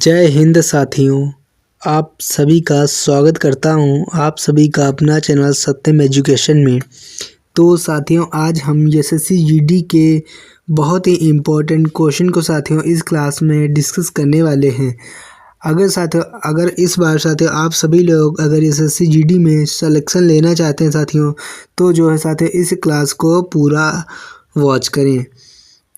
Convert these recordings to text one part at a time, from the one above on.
जय हिंद साथियों, आप सभी का स्वागत करता हूं आप सभी का अपना चैनल सत्यम एजुकेशन में। तो साथियों, आज हम एसएससी जीडी के बहुत ही इम्पोर्टेंट क्वेश्चन को साथियों इस क्लास में डिस्कस करने वाले हैं। अगर इस बार साथियों आप सभी लोग अगर एसएससी जीडी में सिलेक्शन लेना चाहते हैं साथियों, तो जो है साथियों इस क्लास को पूरा वॉच करें।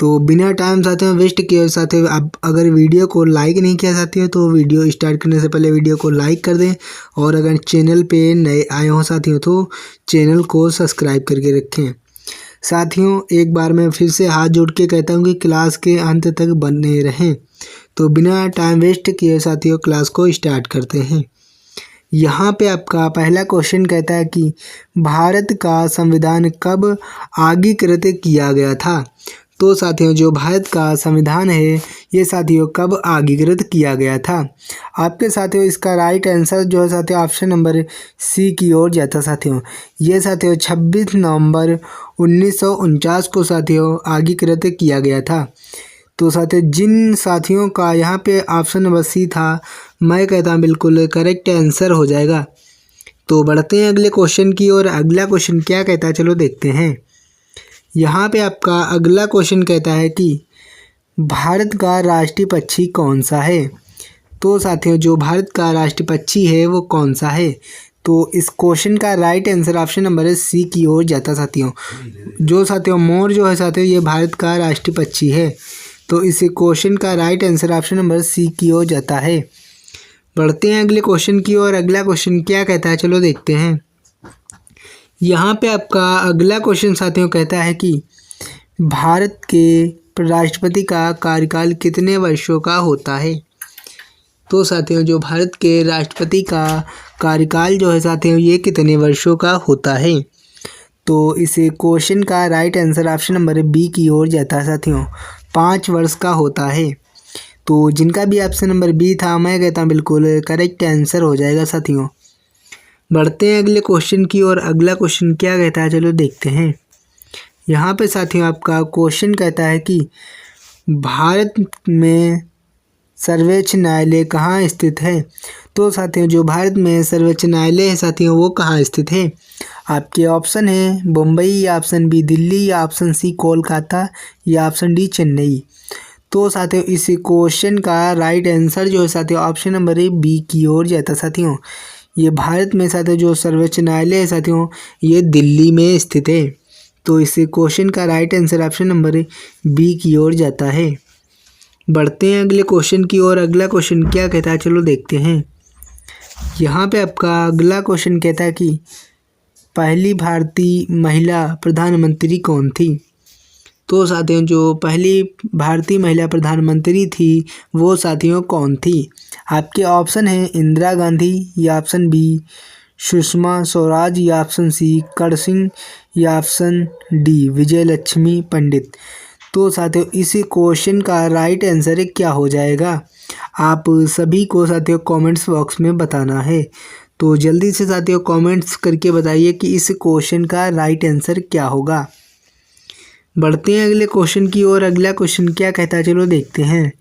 तो बिना टाइम साथियों वेस्ट किए साथियों, आप अगर वीडियो को लाइक नहीं किया साथियों तो वीडियो स्टार्ट करने से पहले वीडियो को लाइक कर दें, और अगर चैनल पे नए आए हों साथियों तो चैनल को सब्सक्राइब करके रखें। साथियों, एक बार मैं फिर से हाथ जोड़ के कहता हूँ कि क्लास के अंत तक बने रहें। तो बिना टाइम वेस्ट किए साथियों क्लास को स्टार्ट करते हैं। यहाँ पे आपका पहला क्वेश्चन कहता है कि भारत का संविधान कब अंगीकृत किया गया था। तो साथियों, जो भारत का संविधान है ये साथियों कब अंगीकृत किया गया था। आपके साथियों इसका राइट आंसर जो है साथियों ऑप्शन नंबर सी की ओर जाता साथियों। ये साथियों 26 नवंबर 1949 को साथियों अंगीकृत किया गया था। तो साथियों जिन साथियों का यहाँ पे ऑप्शन नंबर सी था, मैं कहता हूँ बिल्कुल करेक्ट आंसर हो जाएगा। तो बढ़ते हैं अगले क्वेश्चन की ओर। अगला क्वेश्चन क्या कहता है, चलो देखते हैं। यहाँ पे आपका अगला क्वेश्चन कहता है कि भारत का राष्ट्रीय पक्षी कौन सा है। तो साथियों जो भारत का राष्ट्रीय पक्षी है वो कौन सा है। तो इस क्वेश्चन का right answer option number C की ओर जाता साथियों। जो साथियों मोर जो है साथियों ये भारत का राष्ट्रीय पक्षी है। तो इस क्वेश्चन का right answer option number C की ओर जाता है। बढ़ते हैं अगले क्वेश्चन की ओर। अगला क्वेश्चन क्या कहता है, चलो देखते हैं। यहाँ पे आपका अगला क्वेश्चन साथियों कहता है कि भारत के राष्ट्रपति का कार्यकाल कितने वर्षों का होता है। तो साथियों जो भारत के राष्ट्रपति का कार्यकाल जो है साथियों ये कितने वर्षों का होता है। तो इस क्वेश्चन का right answer option number B की ओर जाता है साथियों, 5 वर्ष का होता है। तो जिनका भी ऑप्शन नंबर बी था, मैं कहता हूँ बिल्कुल करेक्ट आंसर हो जाएगा साथियों। बढ़ते हैं अगले क्वेश्चन की ओर। अगला क्वेश्चन क्या कहता है, चलो देखते हैं। यहाँ पे साथियों आपका क्वेश्चन कहता है कि भारत में सर्वोच्च न्यायालय कहाँ स्थित है। तो साथियों जो भारत में सर्वोच्च न्यायालय है साथियों वो कहाँ स्थित है। आपके ऑप्शन है मुंबई, या ऑप्शन बी दिल्ली, या ऑप्शन सी कोलकाता, या ऑप्शन डी चेन्नई। तो साथियों इस क्वेश्चन का राइट आंसर जो है साथियों ऑप्शन नंबर बी की ओर जाता साथियों। ये भारत में साथियों जो सर्वोच्च न्यायालय है साथियों ये दिल्ली में स्थित है। तो इस क्वेश्चन का right answer option number B की ओर जाता है। बढ़ते हैं अगले क्वेश्चन की ओर। अगला क्वेश्चन क्या कहता है, चलो देखते हैं। यहाँ पे आपका अगला क्वेश्चन कहता है कि पहली भारतीय महिला प्रधानमंत्री कौन थी। तो साथियों जो पहली भारतीय महिला प्रधानमंत्री थी वो साथियों कौन थी। आपके ऑप्शन है इंदिरा गांधी, या ऑप्शन बी सुषमा स्वराज, या ऑप्शन सी कर सिंह, या ऑप्शन डी विजय लक्ष्मी पंडित। तो साथियों इस क्वेश्चन का राइट आंसर क्या हो जाएगा, आप सभी को साथियों कमेंट्स बॉक्स में बताना है। तो जल्दी से साथियों कमेंट्स करके बताइए कि इस क्वेश्चन का राइट आंसर क्या होगा। बढ़ते हैं अगले क्वेश्चन की ओर। अगला क्वेश्चन क्या कहता है, चलो देखते हैं।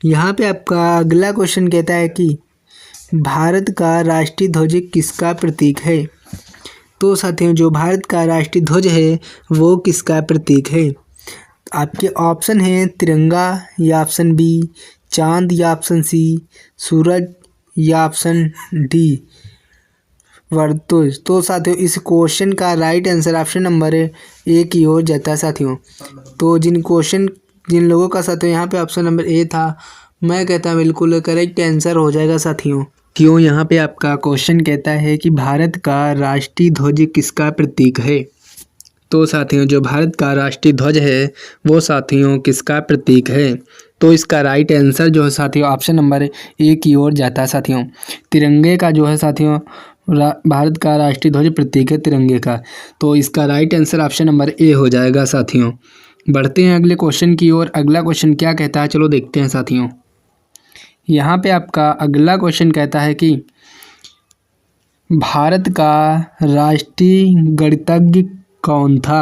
यहाँ पे आपका अगला क्वेश्चन कहता है कि भारत का राष्ट्रीय ध्वज किसका प्रतीक है। तो साथियों जो भारत का राष्ट्रीय ध्वज है वो किसका प्रतीक है। आपके ऑप्शन हैं तिरंगा, या ऑप्शन बी चांद, या ऑप्शन सी सूरज, या ऑप्शन डी वर्तुल। तो साथियों इस क्वेश्चन का right answer option number A की ओर जाता है साथियों। तो जिन लोगों का साथियों यहाँ पे ऑप्शन नंबर ए था, मैं कहता हूँ बिल्कुल करेक्ट आंसर हो जाएगा साथियों। क्यों, यहाँ पे आपका क्वेश्चन कहता है कि भारत का राष्ट्रीय ध्वज किसका प्रतीक है। तो साथियों जो भारत का राष्ट्रीय ध्वज है वो साथियों किसका प्रतीक है। तो इसका राइट आंसर जो है साथियों ऑप्शन नंबर ए की ओर जाता है साथियों। तिरंगे का जो है साथियों भारत का राष्ट्रीय ध्वज प्रतीक है तिरंगे का। तो इसका right answer option number A हो जाएगा साथियों। बढ़ते हैं अगले क्वेश्चन की ओर। अगला क्वेश्चन क्या कहता है, चलो देखते हैं साथियों। यहाँ पे आपका अगला क्वेश्चन कहता है कि भारत का राष्ट्रीय गणितज्ञ कौन था।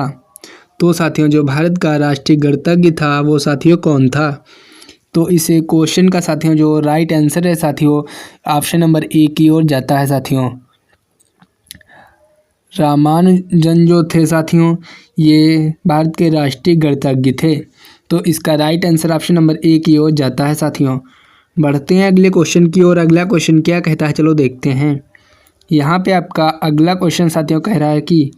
तो साथियों जो भारत का राष्ट्रीय गणितज्ञ था वो साथियों कौन था। तो इस क्वेश्चन का साथियों जो राइट आंसर है साथियों ऑप्शन नंबर ए की ओर जाता है साथियों। रामानुजन जो थे साथियों ये भारत के राष्ट्रीय गणितज्ञ थे। तो इसका right answer option number A की ओर जाता है साथियों। बढ़ते हैं अगले क्वेश्चन की ओर। अगला क्वेश्चन क्या कहता है चलो देखते हैं। यहाँ पे आपका अगला क्वेश्चन साथियों कह रहा है कि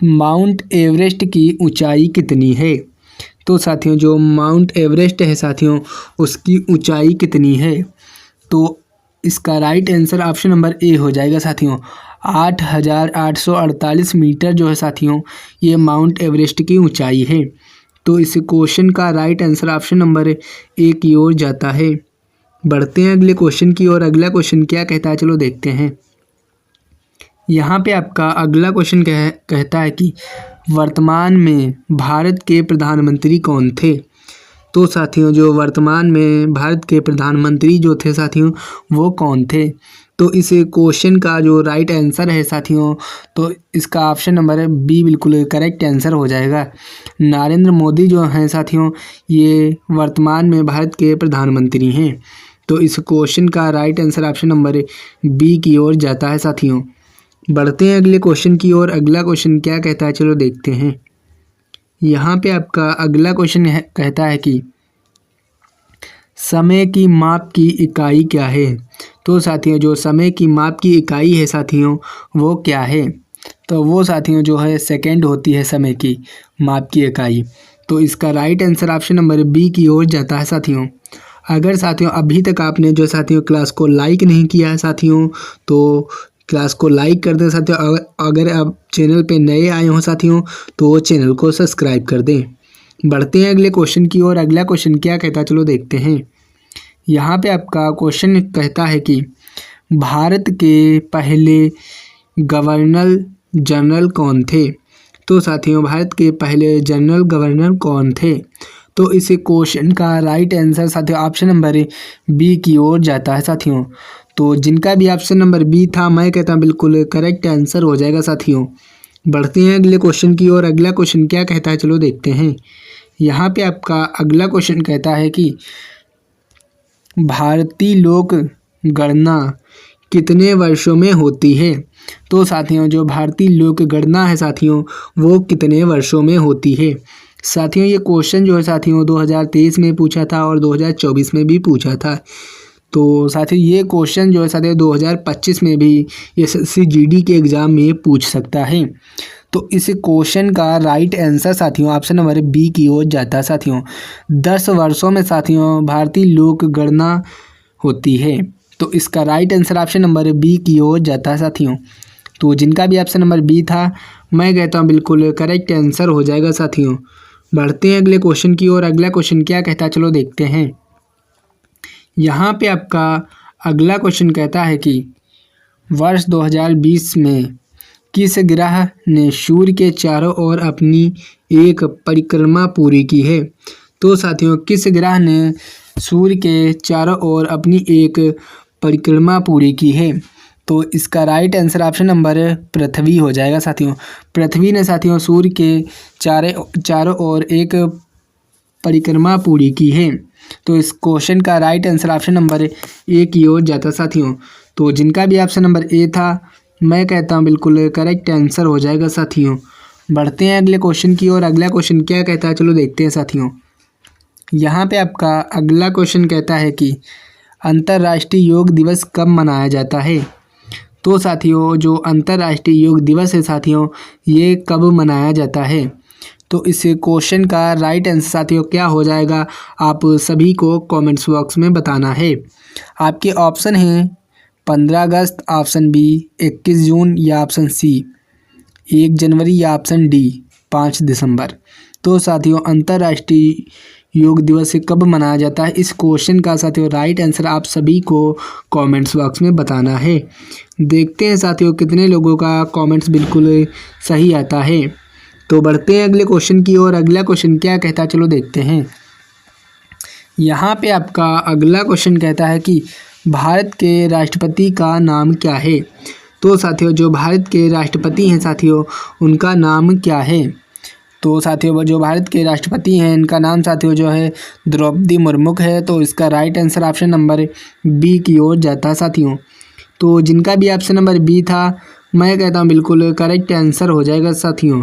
माउंट एवरेस्ट की ऊंचाई कितनी है। तो साथियों जो माउंट एवरेस्ट है साथियों उसकी ऊंचाई कितनी है। तो इसका right answer option number A हो जाएगा साथियों। 8,848 मीटर जो है साथियों ये माउंट एवरेस्ट की ऊंचाई है। तो इस क्वेश्चन का right answer option number A की ओर जाता है। बढ़ते हैं अगले क्वेश्चन की ओर। अगला क्वेश्चन क्या कहता है चलो देखते हैं। यहाँ पे आपका अगला क्वेश्चन कहता है कि वर्तमान में भारत के प्रधानमंत्री कौन थे। तो साथियों जो वर्तमान में भारत के प्रधानमंत्री जो थे साथियों वो कौन थे। तो इस क्वेश्चन का जो राइट आंसर है साथियों तो इसका ऑप्शन नंबर बी बिल्कुल करेक्ट आंसर हो जाएगा। नरेंद्र मोदी जो हैं साथियों ये वर्तमान में भारत के प्रधानमंत्री हैं। तो इस क्वेश्चन का right answer option number B की ओर जाता है साथियों। बढ़ते हैं अगले क्वेश्चन की ओर। अगला क्वेश्चन क्या कहता है चलो देखते हैं। यहाँ पे आपका अगला क्वेश्चन कहता है कि समय की माप की इकाई क्या है। तो साथियों जो समय की माप की इकाई है साथियों वो क्या है। तो वो साथियों जो है सेकंड होती है समय की माप की इकाई। तो इसका right answer option number B की ओर जाता है साथियों। अगर साथियों अभी तक आपने जो साथियों क्लास को लाइक नहीं किया है साथियों तो क्लास को लाइक कर दें साथियों। अगर आप चैनल पे नए आए हों साथियों तो चैनल को सब्सक्राइब कर दें। बढ़ते हैं अगले क्वेश्चन की ओर। अगला क्वेश्चन क्या कहता है चलो देखते हैं। यहाँ पे आपका क्वेश्चन कहता है कि भारत के पहले गवर्नर जनरल कौन थे। तो साथियों भारत के पहले जनरल गवर्नर कौन थे। तो इस क्वेश्चन का राइट आंसर साथियों ऑप्शन नंबर बी की ओर जाता है साथियों। तो जिनका भी ऑप्शन नंबर बी था मैं कहता हूँ बिल्कुल करेक्ट आंसर हो जाएगा साथियों। बढ़ते हैं अगले क्वेश्चन की ओर। अगला क्वेश्चन क्या कहता है चलो देखते हैं। यहाँ पे आपका अगला क्वेश्चन कहता है कि भारतीय लोक गणना कितने वर्षों में होती है। तो साथियों जो भारतीय लोक गणना है साथियों वो कितने वर्षों में होती है। साथियों ये क्वेश्चन जो है साथियों 2023 में पूछा था और 2024 में भी पूछा था। तो साथियों ये क्वेश्चन जो है साथियों 2025 में भी एसएससी जीडी के एग्ज़ाम में पूछ सकता है। तो इस क्वेश्चन का राइट आंसर साथियों ऑप्शन नंबर बी की ओर जाता है साथियों। 10 वर्षों में साथियों भारतीय लोक गणना होती है। तो इसका right answer option number B की ओर जाता है साथियों। तो जिनका भी ऑप्शन नंबर बी था मैं कहता हूँ बिल्कुल करेक्ट आंसर हो जाएगा साथियों। बढ़ते हैं अगले क्वेश्चन की ओर। अगला क्वेश्चन क्या कहता है चलो देखते हैं। यहाँ पे आपका अगला क्वेश्चन कहता है कि वर्ष 2020 में किस ग्रह ने सूर्य के चारों ओर अपनी एक परिक्रमा पूरी की है। तो साथियों किस ग्रह ने सूर्य के चारों ओर अपनी एक परिक्रमा पूरी की है। तो इसका राइट आंसर ऑप्शन नंबर पृथ्वी हो जाएगा साथियों। पृथ्वी ने साथियों सूर्य के चारों ओर एक परिक्रमा पूरी की है। तो इस क्वेश्चन का right answer option number A की ओर जाता साथियों। तो जिनका भी ऑप्शन नंबर ए था मैं कहता हूँ बिल्कुल करेक्ट आंसर हो जाएगा साथियों। बढ़ते हैं अगले क्वेश्चन की ओर। अगला क्वेश्चन क्या कहता है चलो देखते हैं साथियों। यहाँ पे आपका अगला क्वेश्चन कहता है कि अंतर्राष्ट्रीय योग दिवस कब मनाया जाता है। तो साथियों जो अंतर्राष्ट्रीय योग दिवस है साथियों ये कब मनाया जाता है। तो इस क्वेश्चन का राइट आंसर साथियों क्या हो जाएगा आप सभी को कमेंट्स बॉक्स में बताना है। आपके ऑप्शन हैं 15 अगस्त, ऑप्शन बी 21 जून या ऑप्शन सी 1 जनवरी या ऑप्शन डी 5 दिसंबर। तो साथियों अंतर्राष्ट्रीय योग दिवस कब मनाया जाता है इस क्वेश्चन का साथियों राइट आंसर आप सभी को कमेंट्स बॉक्स में बताना है। देखते हैं साथियों कितने लोगों का कमेंट्स बिल्कुल सही आता है। तो बढ़ते हैं अगले क्वेश्चन की ओर। अगला क्वेश्चन क्या कहता है चलो देखते हैं। यहाँ पे आपका अगला क्वेश्चन कहता है कि भारत के राष्ट्रपति का नाम क्या है। तो साथियों जो भारत के राष्ट्रपति हैं साथियों उनका नाम क्या है। तो साथियों जो भारत के राष्ट्रपति हैं इनका नाम साथियों जो है द्रौपदी मुर्मू है। तो इसका right answer option number B की ओर जाता है साथियों। तो जिनका भी ऑप्शन नंबर बी था मैं कहता हूँ बिल्कुल करेक्ट आंसर हो जाएगा साथियों।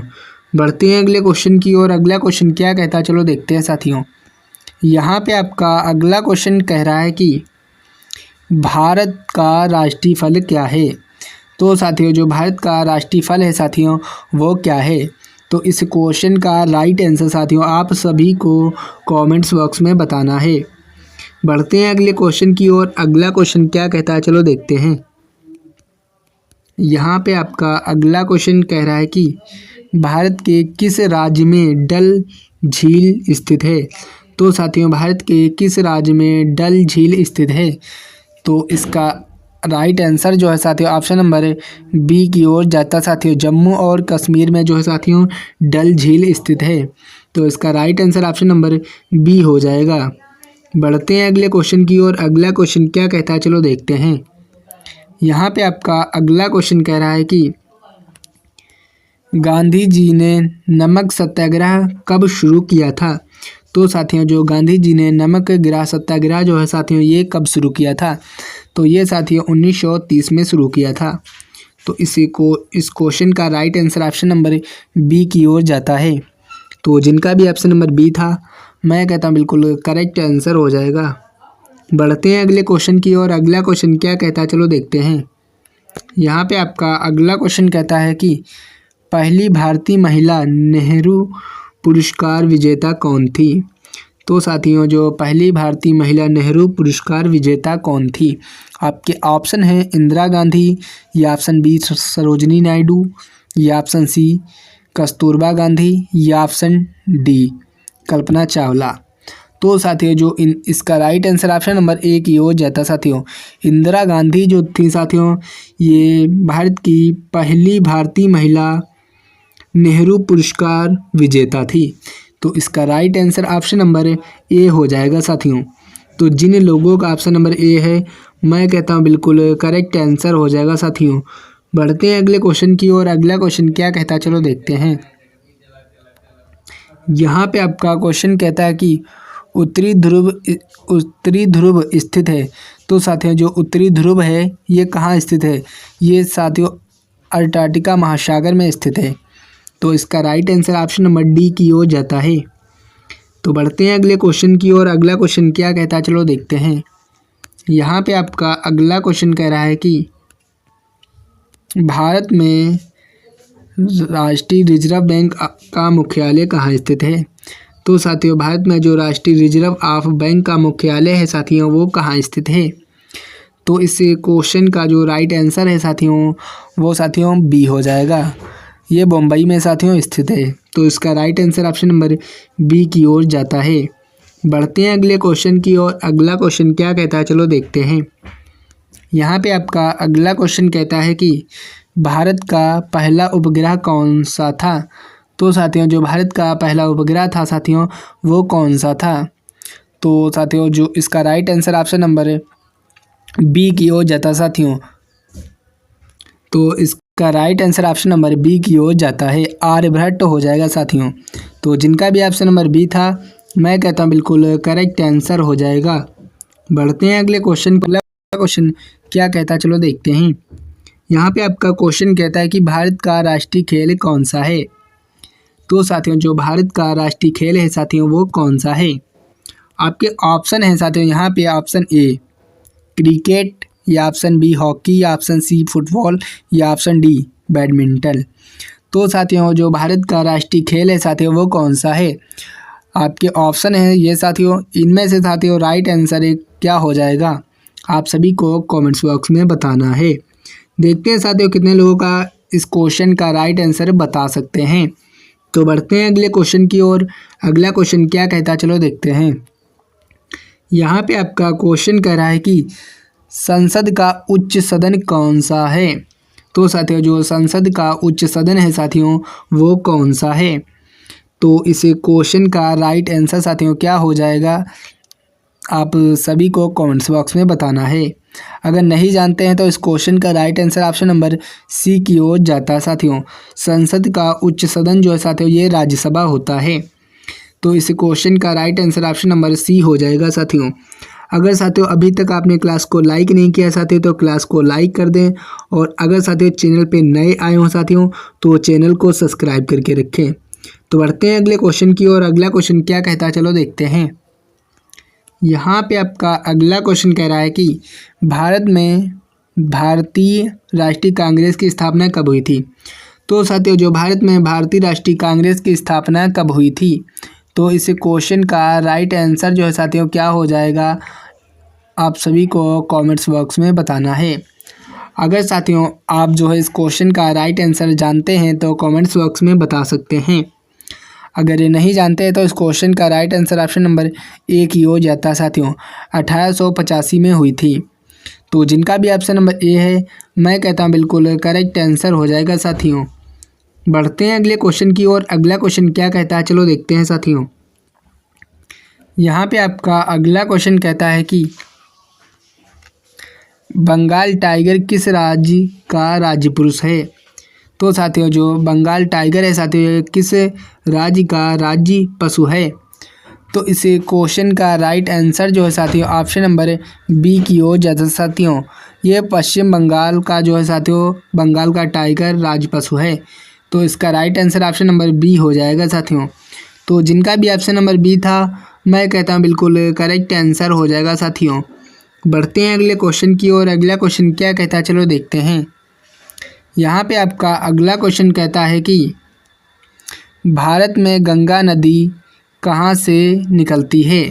बढ़ते हैं अगले क्वेश्चन की ओर। अगला क्वेश्चन क्या कहता है चलो देखते हैं साथियों। यहाँ पे आपका अगला क्वेश्चन कह रहा है कि भारत का राष्ट्रीय फल क्या है। तो साथियों जो भारत का राष्ट्रीय फल है साथियों वो क्या है। तो इस क्वेश्चन का राइट आंसर साथियों आप सभी को कमेंट्स बॉक्स में बताना है। बढ़ते हैं अगले क्वेश्चन की ओर। अगला क्वेश्चन क्या कहता है चलो देखते हैं। यहाँ पे आपका अगला क्वेश्चन कह रहा है कि भारत के किस राज्य में डल झील स्थित है। तो साथियों भारत के किस राज्य में डल झील स्थित है। तो इसका राइट आंसर जो है साथियों ऑप्शन नंबर बी की ओर जाता साथियों। जम्मू और कश्मीर में जो है साथियों डल झील स्थित है। तो इसका right answer option number B हो जाएगा। बढ़ते हैं अगले क्वेश्चन की ओर। अगला क्वेश्चन क्या कहता है चलो देखते हैं। यहाँ पे आपका अगला क्वेश्चन कह रहा है कि गांधी जी ने नमक सत्याग्रह कब शुरू किया था। तो साथियों जो गांधी जी ने नमक गिरा सत्याग्रह जो है साथियों ये कब शुरू किया था। तो ये साथियों 1930 में शुरू किया था। तो इस क्वेश्चन का right answer option number B की ओर जाता है। तो जिनका भी ऑप्शन नंबर बी था मैं कहता हूँ बिल्कुल करेक्ट आंसर हो जाएगा। बढ़ते हैं अगले क्वेश्चन की ओर। अगला क्वेश्चन क्या कहता है चलो देखते हैं। यहाँ पे आपका अगला क्वेश्चन कहता है कि पहली भारतीय महिला नेहरू पुरस्कार विजेता कौन थी। तो साथियों जो पहली भारतीय महिला नेहरू पुरस्कार विजेता कौन थी। आपके ऑप्शन है इंदिरा गांधी, या ऑप्शन बी सरोजिनी नायडू, या ऑप्शन सी कस्तूरबा गांधी, या ऑप्शन डी कल्पना चावला। तो साथियों जो इसका right answer option number A की ओर जाता साथियों। इंदिरा गांधी जो थी साथियों ये भारत की पहली भारतीय महिला नेहरू पुरस्कार विजेता थी। तो इसका right answer option number A हो जाएगा साथियों। तो जिन लोगों का ऑप्शन नंबर ए है मैं कहता हूँ बिल्कुल करेक्ट आंसर हो जाएगा साथियों। बढ़ते हैं अगले क्वेश्चन की ओर। अगला क्वेश्चन क्या कहता है चलो देखते हैं। यहाँ पे आपका क्वेश्चन कहता है कि उत्तरी ध्रुव स्थित है। तो साथियों जो उत्तरी ध्रुव है ये कहाँ स्थित है। ये साथियों अंटार्कटिका महासागर में स्थित है। तो इसका right answer option number D की ओर जाता है। तो बढ़ते हैं अगले क्वेश्चन की ओर। अगला क्वेश्चन क्या कहता है चलो देखते हैं। यहाँ पे आपका अगला क्वेश्चन कह रहा है कि भारत में राष्ट्रीय रिजर्व बैंक का मुख्यालय कहाँ स्थित है। तो साथियों भारत में जो राष्ट्रीय रिजर्व ऑफ बैंक का मुख्यालय है साथियों वो कहाँ स्थित है। तो इस क्वेश्चन का जो राइट आंसर है साथियों वो साथियों बी हो जाएगा। ये बम्बई में साथियों स्थित है। तो इसका right answer option number B की ओर जाता है। बढ़ते हैं अगले क्वेश्चन की ओर। अगला क्वेश्चन क्या कहता है चलो देखते हैं। यहाँ पे आपका अगला क्वेश्चन कहता है कि भारत का पहला उपग्रह कौन सा था। तो साथियों जो भारत का पहला उपग्रह था साथियों वो कौन सा था। तो साथियों जो इसका right answer option number B की ओर जाता साथियों। तो इसका right answer option number B की ओर जाता है। आर्यभट्ट हो जाएगा साथियों। तो जिनका भी ऑप्शन नंबर बी था मैं कहता हूँ बिल्कुल करेक्ट आंसर हो जाएगा। बढ़ते हैं अगले क्वेश्चन पर। क्वेश्चन क्या कहता है चलो देखते हैं। यहाँ पे आपका क्वेश्चन कहता है कि भारत का राष्ट्रीय खेल कौन सा है। तो साथियों जो भारत का राष्ट्रीय खेल है साथियों वो कौन सा है। आपके ऑप्शन है साथियों यहाँ पे ऑप्शन ए क्रिकेट, या ऑप्शन बी हॉकी, या ऑप्शन सी फुटबॉल, या ऑप्शन डी बैडमिंटन। तो साथियों जो भारत का राष्ट्रीय खेल है साथियों वो कौन सा है। आपके ऑप्शन है ये साथियों। इनमें से साथियों राइट आंसर एक क्या हो जाएगा आप सभी को कमेंट्स बॉक्स में बताना है। देखते हैं साथियों कितने लोगों का इस क्वेश्चन का राइट आंसर बता सकते हैं। तो बढ़ते हैं अगले क्वेश्चन की ओर। अगला क्वेश्चन क्या कहता है चलो देखते हैं। यहाँ पे आपका क्वेश्चन कह रहा है कि संसद का उच्च सदन कौन सा है। तो साथियों जो संसद का उच्च सदन है साथियों वो कौन सा है। तो इस क्वेश्चन का राइट आंसर साथियों क्या हो जाएगा आप सभी को कमेंट्स बॉक्स में बताना है। अगर नहीं जानते हैं तो इस क्वेश्चन का right answer option number C की ओर जाता है साथियों। संसद का उच्च सदन जो है साथियों ये राज्यसभा होता है। तो इस क्वेश्चन का right answer option number C हो जाएगा साथियों। अगर साथियों अभी तक आपने क्लास को लाइक नहीं किया साथियों तो क्लास को लाइक कर दें, और अगर साथियों चैनल पे नए आए हों साथियों तो चैनल को सब्सक्राइब करके रखें। तो बढ़ते हैं अगले क्वेश्चन की ओर। अगला क्वेश्चन क्या कहता है चलो देखते हैं। यहाँ पे आपका अगला क्वेश्चन कह रहा है कि भारत में भारतीय राष्ट्रीय कांग्रेस की स्थापना कब हुई थी। तो साथियों जो भारत में भारतीय राष्ट्रीय कांग्रेस की स्थापना कब हुई थी, तो इस क्वेश्चन का राइट आंसर जो है साथियों क्या हो जाएगा, आप सभी को कमेंट्स बॉक्स में बताना है। अगर साथियों आप जो है इस क्वेश्चन का राइट आंसर जानते हैं तो कमेंट्स बॉक्स में बता सकते हैं। अगर ये नहीं जानते हैं तो इस क्वेश्चन का right answer option number A की हो जाता है साथियों। 1885 में हुई थी। तो जिनका भी ऑप्शन नंबर ए है मैं कहता हूँ बिल्कुल करेक्ट आंसर हो जाएगा साथियों। बढ़ते हैं अगले क्वेश्चन की ओर। अगला क्वेश्चन क्या कहता है चलो देखते हैं साथियों। यहाँ पे आपका अगला क्वेश्चन कहता है कि बंगाल टाइगर किस राज्य का राज्य पुरुष है। तो साथियों जो बंगाल टाइगर है साथियों ये किस राज्य का राज्य पशु है। तो इस क्वेश्चन का राइट आंसर जो है साथियों ऑप्शन नंबर बी की ओर जाता है साथियों। ये पश्चिम बंगाल का जो है साथियों बंगाल का टाइगर राज्य पशु है। तो इसका right answer option number B हो जाएगा साथियों। तो जिनका भी ऑप्शन नंबर बी था मैं कहता हूँ बिल्कुल करेक्ट आंसर हो जाएगा साथियों। बढ़ते हैं अगले क्वेश्चन की ओर। अगला क्वेश्चन क्या कहता है चलो देखते हैं। यहाँ पे आपका अगला क्वेश्चन कहता है कि भारत में गंगा नदी कहाँ से निकलती है।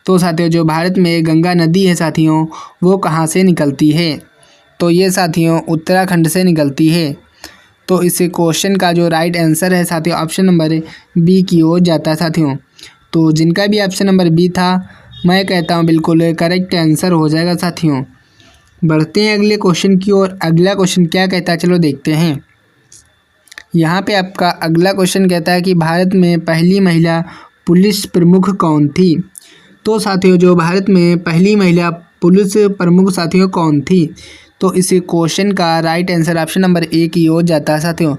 तो साथियों जो भारत में गंगा नदी है साथियों वो कहाँ से निकलती है। तो ये साथियों उत्तराखंड से निकलती है। तो इस क्वेश्चन का जो राइट आंसर है साथियों ऑप्शन नंबर बी की ओर जाता है साथियों। तो जिनका भी ऑप्शन नंबर बी था मैं कहता हूँ बिल्कुल करेक्ट आंसर हो जाएगा साथियों। बढ़ते हैं अगले क्वेश्चन की ओर। अगला क्वेश्चन क्या कहता है चलो देखते हैं। यहाँ पे आपका अगला क्वेश्चन कहता है कि भारत में पहली महिला पुलिस प्रमुख कौन थी। तो साथियों जो भारत में पहली महिला पुलिस प्रमुख साथियों कौन थी। तो इस क्वेश्चन का right answer option number A की ओर जाता है साथियों।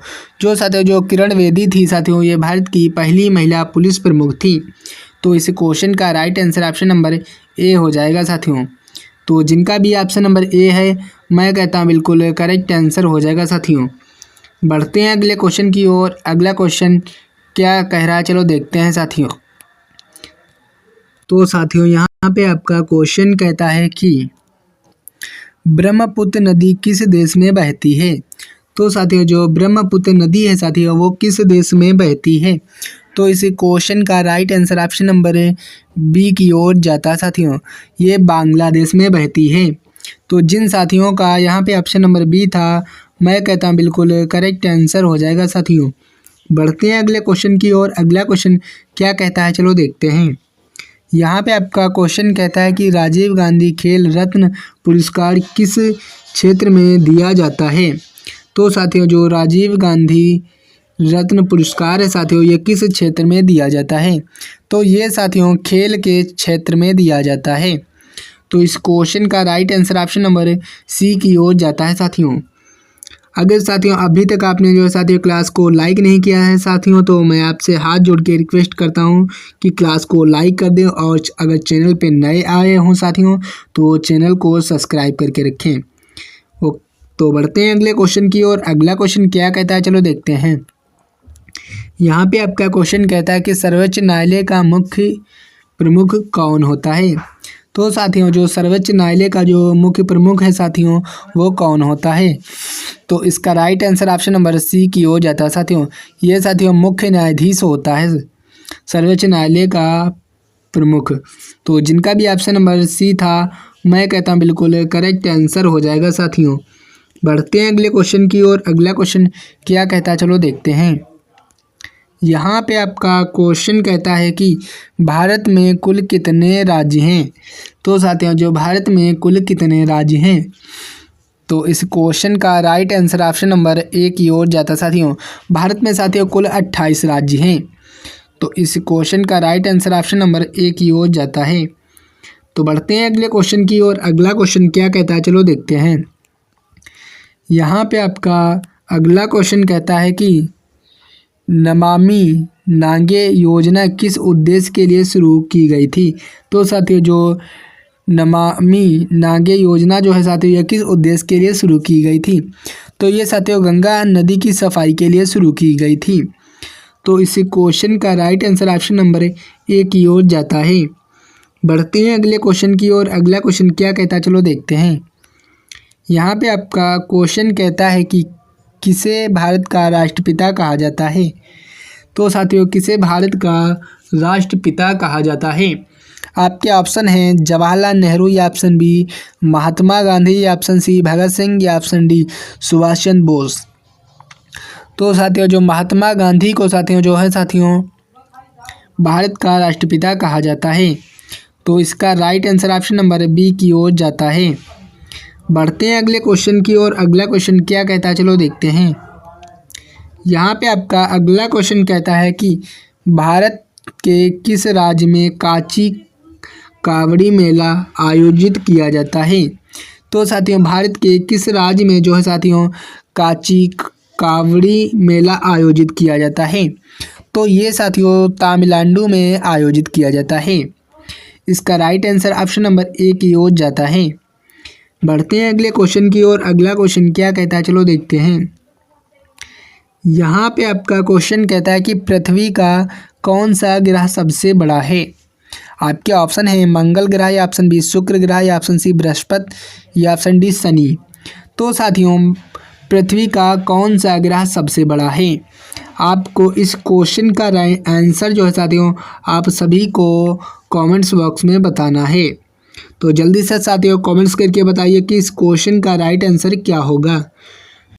जो किरण बेदी थी साथियों ये भारत की पहली महिला पुलिस प्रमुख थी। तो इस क्वेश्चन का right answer option number A हो जाएगा साथियों। तो जिनका भी ऑप्शन नंबर ए है मैं कहता हूँ बिल्कुल करेक्ट आंसर हो जाएगा साथियों। बढ़ते हैं अगले क्वेश्चन की ओर। अगला क्वेश्चन क्या कह रहा है चलो देखते हैं साथियों। तो साथियों यहाँ पे आपका क्वेश्चन कहता है कि ब्रह्मपुत्र नदी किस देश में बहती है। तो साथियों जो ब्रह्मपुत्र नदी है साथियों वो किस देश में बहती है। तो इस क्वेश्चन का right answer option number B की ओर जाता है साथियों। ये बांग्लादेश में बहती है। तो जिन साथियों का यहाँ पे ऑप्शन नंबर बी था मैं कहता हूँ बिल्कुल करेक्ट आंसर हो जाएगा साथियों। बढ़ते हैं अगले क्वेश्चन की ओर। अगला क्वेश्चन क्या कहता है चलो देखते हैं। यहाँ पे आपका क्वेश्चन कहता है कि राजीव गांधी खेल रत्न पुरस्कार किस क्षेत्र में दिया जाता है। तो साथियों जो राजीव गांधी रत्न पुरस्कार है साथियों ये किस क्षेत्र में दिया जाता है। तो ये साथियों खेल के क्षेत्र में दिया जाता है। तो इस क्वेश्चन का right answer option number C की ओर जाता है साथियों। अगर साथियों अभी तक आपने जो है साथियों क्लास को लाइक नहीं किया है साथियों तो मैं आपसे हाथ जोड़ के रिक्वेस्ट करता हूं कि क्लास को लाइक कर दें, और अगर चैनल पे नए आए हों साथियों तो चैनल को सब्सक्राइब करके रखें। तो बढ़ते हैं अगले क्वेश्चन की ओर। अगला क्वेश्चन क्या कहता है चलो देखते हैं। यहाँ पे आपका क्वेश्चन कहता है कि सर्वोच्च न्यायालय का मुख्य प्रमुख कौन होता है। तो साथियों जो सर्वोच्च न्यायालय का जो मुख्य प्रमुख है साथियों वो कौन होता है। तो इसका right answer option number C की ओर जाता है साथियों। ये साथियों मुख्य न्यायाधीश होता है सर्वोच्च न्यायालय का प्रमुख। तो जिनका भी ऑप्शन नंबर सी था मैं कहता हूँ बिल्कुल करेक्ट आंसर हो जाएगा साथियों। बढ़ते हैं अगले क्वेश्चन की ओर। अगला क्वेश्चन क्या कहता है चलो देखते हैं। यहाँ पे आपका क्वेश्चन कहता है कि भारत में कुल कितने राज्य हैं। तो साथियों जो भारत में कुल कितने राज्य हैं। तो इस क्वेश्चन का right answer option number A की ओर जाता है साथियों। भारत में साथियों कुल 28 राज्य हैं। तो इस क्वेश्चन का right answer option number A की ओर जाता है। तो बढ़ते हैं अगले क्वेश्चन की ओर। अगला क्वेश्चन क्या कहता है, चलो देखते हैं। यहाँ पे आपका अगला क्वेश्चन कहता है कि नमामि नागे योजना किस उद्देश्य के लिए शुरू की गई थी। तो साथियों जो नमामि नागे योजना जो है साथियों, यह किस उद्देश्य के लिए शुरू की गई थी। तो ये साथियों गंगा नदी की सफाई के लिए शुरू की गई थी। तो इस क्वेश्चन का right answer option number A की ओर जाता है। बढ़ते हैं अगले क्वेश्चन की ओर। अगला क्वेश्चन क्या कहता है, चलो देखते हैं। यहाँ पे आपका क्वेश्चन कहता है कि किसे भारत का राष्ट्रपिता कहा जाता है। तो साथियों किसे भारत का राष्ट्रपिता कहा जाता है। आपके ऑप्शन हैं जवाहरलाल नेहरू या ऑप्शन बी महात्मा गांधी या ऑप्शन सी भगत सिंह या ऑप्शन डी सुभाष चंद्र बोस। तो साथियों जो महात्मा गांधी को साथियों जो है साथियों भारत का राष्ट्रपिता कहा जाता है। तो इसका right answer option number B की ओर जाता है। बढ़ते हैं अगले क्वेश्चन की ओर। अगला क्वेश्चन क्या कहता है, चलो देखते हैं। यहाँ पे आपका अगला क्वेश्चन कहता है कि भारत के किस राज्य में कांची कावड़ी मेला आयोजित किया जाता है। तो साथियों भारत के किस राज्य में जो है साथियों कांची कावड़ी मेला आयोजित किया जाता है। तो ये साथियों तमिलनाडु में आयोजित किया जाता है। इसका right answer option number A की ओर जाता है। बढ़ते हैं अगले क्वेश्चन की ओर। अगला क्वेश्चन क्या कहता है, चलो देखते हैं। यहाँ पे आपका क्वेश्चन कहता है कि पृथ्वी का कौन सा ग्रह सबसे बड़ा है। आपके ऑप्शन है मंगल ग्रह या ऑप्शन बी शुक्र ग्रह या ऑप्शन सी बृहस्पति या ऑप्शन डी शनि। तो साथियों पृथ्वी का कौन सा ग्रह सबसे बड़ा है। आपको इस क्वेश्चन का आंसर जो है साथियों आप सभी को कमेंट्स बॉक्स में बताना है। तो जल्दी से साथियों कमेंट्स करके बताइए कि इस क्वेश्चन का राइट आंसर क्या होगा।